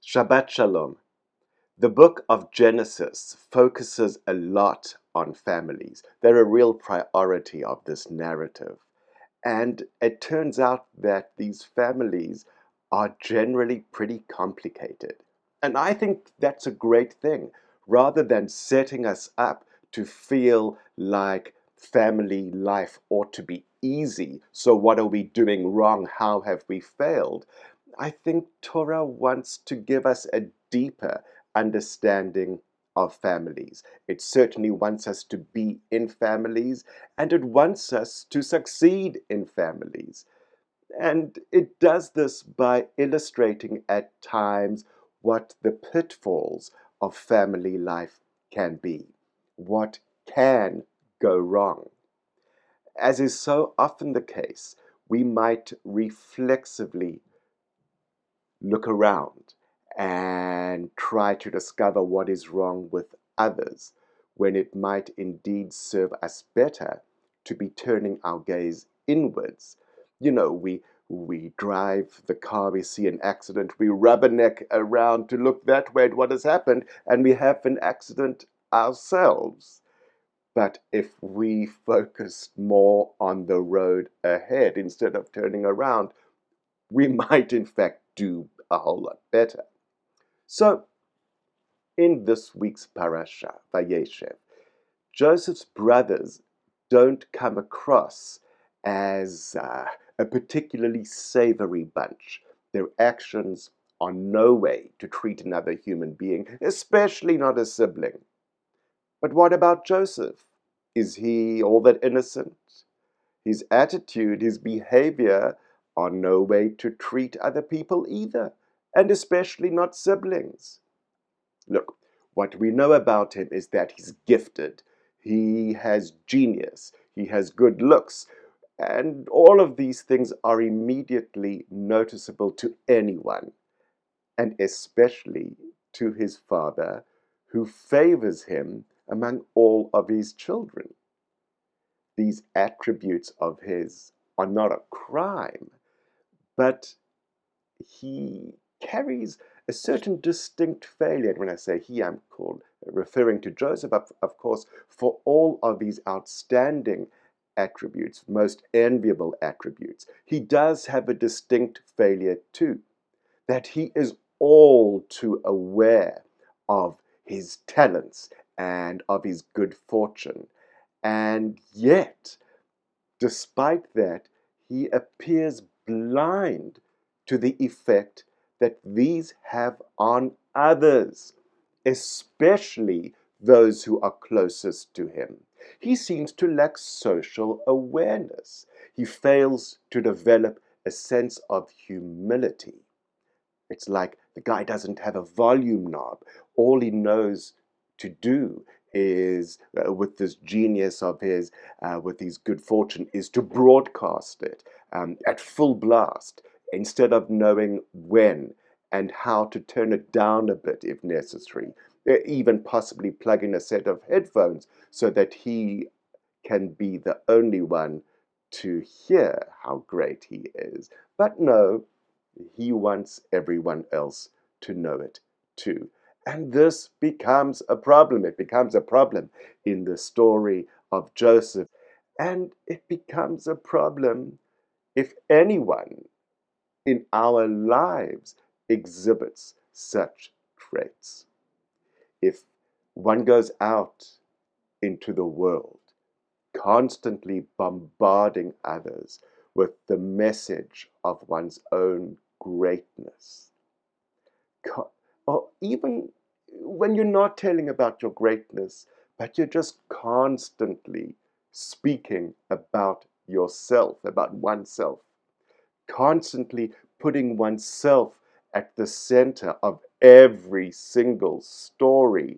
Shabbat Shalom. The book of Genesis focuses a lot on families. They're a real priority of this narrative. And it turns out that these families are generally pretty complicated. And I think that's a great thing. Rather than setting us up to feel like family life ought to be easy, so what are we doing wrong? How have we failed? I think Torah wants to give us a deeper understanding of families. It certainly wants us to be in families, and it wants us to succeed in families. And it does this by illustrating at times what the pitfalls of family life can be, what can go wrong. As is so often the case, we might reflexively look around and try to discover what is wrong with others, when it might indeed serve us better to be turning our gaze inwards. We drive the car, we see an accident, we rubberneck around to look that way at what has happened, and we have an accident ourselves. But if we focused more on the road ahead instead of turning around, we might in fact do a whole lot better. So, in this week's Parashat, VaYeshev, Joseph's brothers don't come across as a particularly savory bunch. Their actions are no way to treat another human being, especially not a sibling. But what about Joseph? Is he all that innocent? His attitude, his behavior are no way to treat other people either, and especially not siblings. Look, what we know about him is that he's gifted, he has genius, he has good looks, and all of these things are immediately noticeable to anyone, and especially to his father, who favors him among all of his children. These attributes of his are not a crime, but he carries a certain distinct failure. And when I say he, I'm referring to Joseph, of course, for all of these outstanding attributes, most enviable attributes. He does have a distinct failure too, that he is all too aware of his talents and of his good fortune. And yet, despite that, he appears blind to the effect that these have on others, especially those who are closest to him. He seems to lack social awareness. He fails to develop a sense of humility. It's like the guy doesn't have a volume knob. All he knows to do is, with this genius of his, with his good fortune, is to broadcast it at full blast instead of knowing when and how to turn it down a bit if necessary, even possibly plug in a set of headphones so that he can be the only one to hear how great he is. But no, he wants everyone else to know it too. And this becomes a problem. It becomes a problem in the story of Joseph. And it becomes a problem if anyone in our lives exhibits such traits. If one goes out into the world, constantly bombarding others with the message of one's own greatness. Or even when you're not telling about your greatness, but you're just constantly speaking about yourself, about oneself, constantly putting oneself at the center of every single story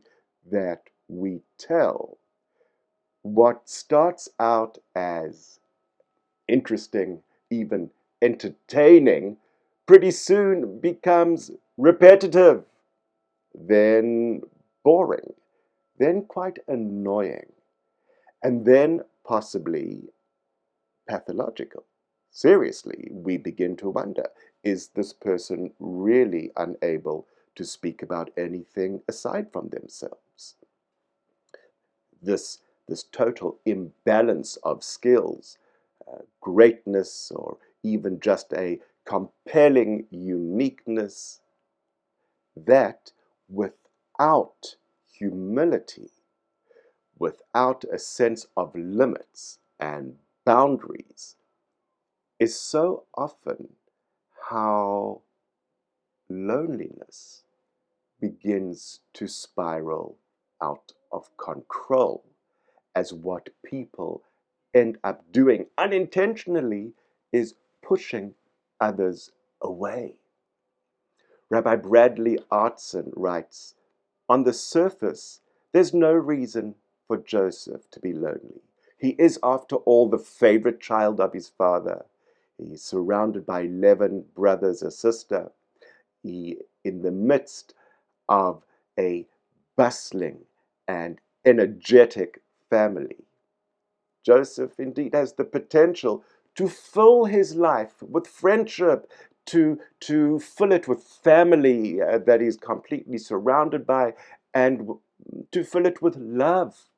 that we tell. What starts out as interesting, even entertaining, pretty soon becomes repetitive, then boring, then quite annoying, and then possibly pathological. Seriously, we begin to wonder, is this person really unable to speak about anything aside from themselves. This total imbalance of skills, greatness, or even just a compelling uniqueness, that without humility, without a sense of limits and boundaries, is so often how loneliness begins to spiral out of control, as what people end up doing unintentionally is pushing others away. Rabbi Bradley Artson writes, "On the surface, there's no reason for Joseph to be lonely. He is, after all, the favorite child of his father. He's surrounded by 11 brothers and sisters. He, in the midst of a bustling and energetic family. Joseph indeed has the potential to fill his life with friendship, to fill it with family that he's completely surrounded by, and to fill it with love.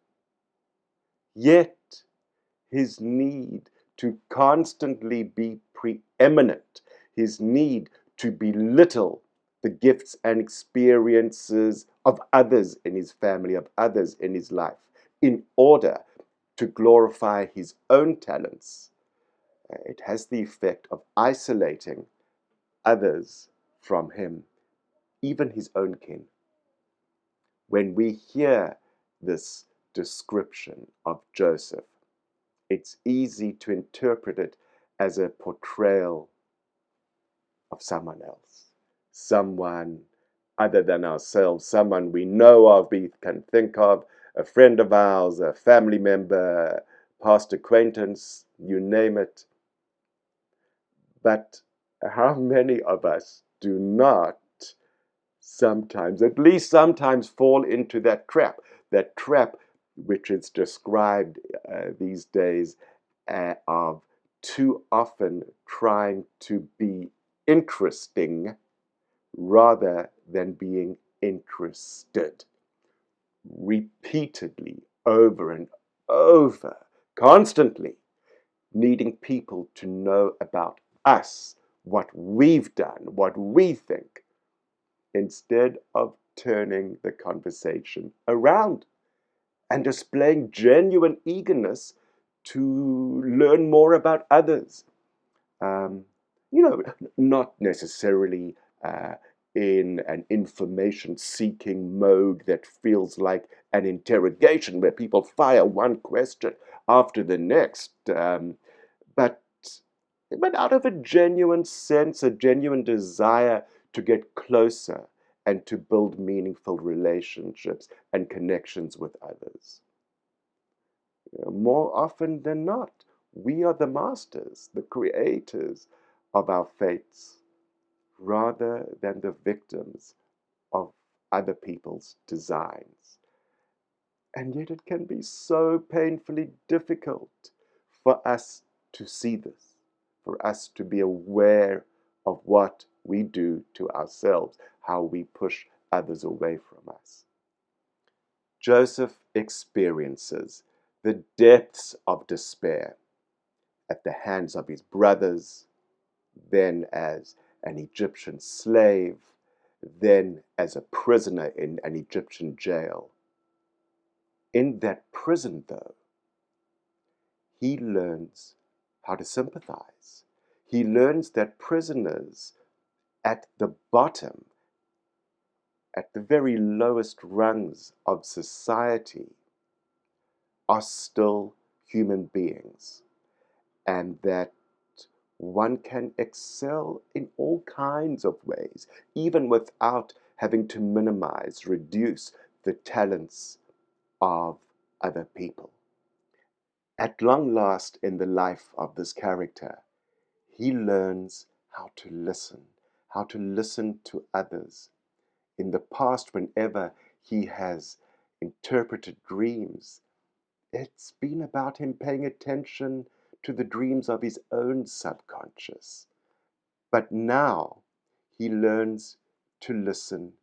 Yet, his need to constantly be preeminent, his need to belittle the gifts and experiences of others in his family, of others in his life, in order to glorify his own talents, it has the effect of isolating others from him, even his own kin. When we hear this description of Joseph, it's easy to interpret it as a portrayal of someone else, someone other than ourselves, someone we know of, we can think of, a friend of ours, a family member, past acquaintance, you name it. But how many of us do not sometimes, at least sometimes, fall into that trap which is described these days of too often trying to be interesting rather than being interested, repeatedly, over and over, constantly needing people to know about us, what we've done, what we think, instead of turning the conversation around and displaying genuine eagerness to learn more about others. Um, not necessarily in an information-seeking mode that feels like an interrogation where people fire one question after the next, but out of a genuine sense, a genuine desire to get closer and to build meaningful relationships and connections with others. More often than not, we are the masters, the creators of our fates, rather than the victims of other people's designs. And yet it can be so painfully difficult for us to see this, for us to be aware of what we do to ourselves, how we push others away from us. Joseph experiences the depths of despair at the hands of his brothers, then as an Egyptian slave, then as a prisoner in an Egyptian jail. In that prison, though, he learns how to sympathize. He learns that prisoners at the bottom, at the very lowest rungs of society, are still human beings, and that one can excel in all kinds of ways, even without having to minimize, reduce the talents of other people. At long last, in the life of this character, he learns how to listen to others. In the past, whenever he has interpreted dreams, it's been about him paying attention to the dreams of his own subconscious. But now he learns to listen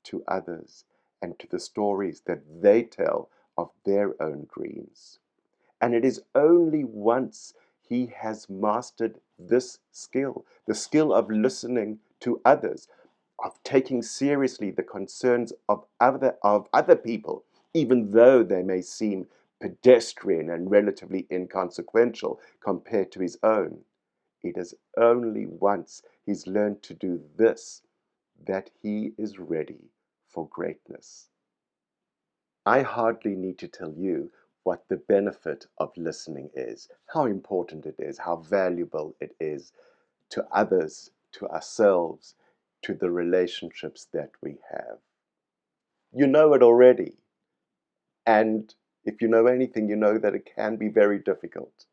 to others and to the stories that they tell of their own dreams. And it is only once he has mastered this skill, the skill of listening to others, of taking seriously the concerns of other people, even though they may seem pedestrian and relatively inconsequential compared to his own. It is only once he's learned to do this that he is ready for greatness. I hardly need to tell you what the benefit of listening is, how important it is, how valuable it is to others, to ourselves, to the relationships that we have. You know it already. And if you know anything, you know that it can be very difficult.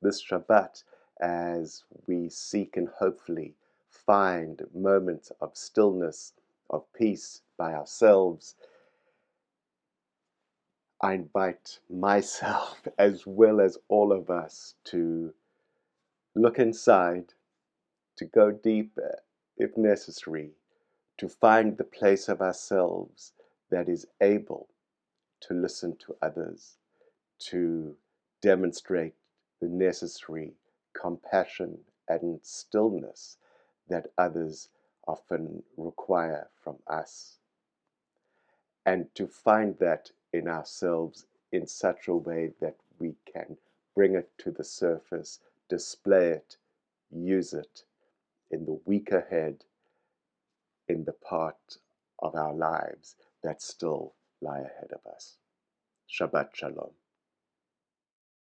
This Shabbat, as we seek and hopefully find moments of stillness, of peace by ourselves, I invite myself, as well as all of us, to look inside, to go deeper if necessary, to find the place of ourselves that is able to listen to others, to demonstrate the necessary compassion and stillness that others often require from us, and to find that in ourselves in such a way that we can bring it to the surface, display it, use it in the week ahead, in the part of our lives that still lie ahead of us. Shabbat Shalom.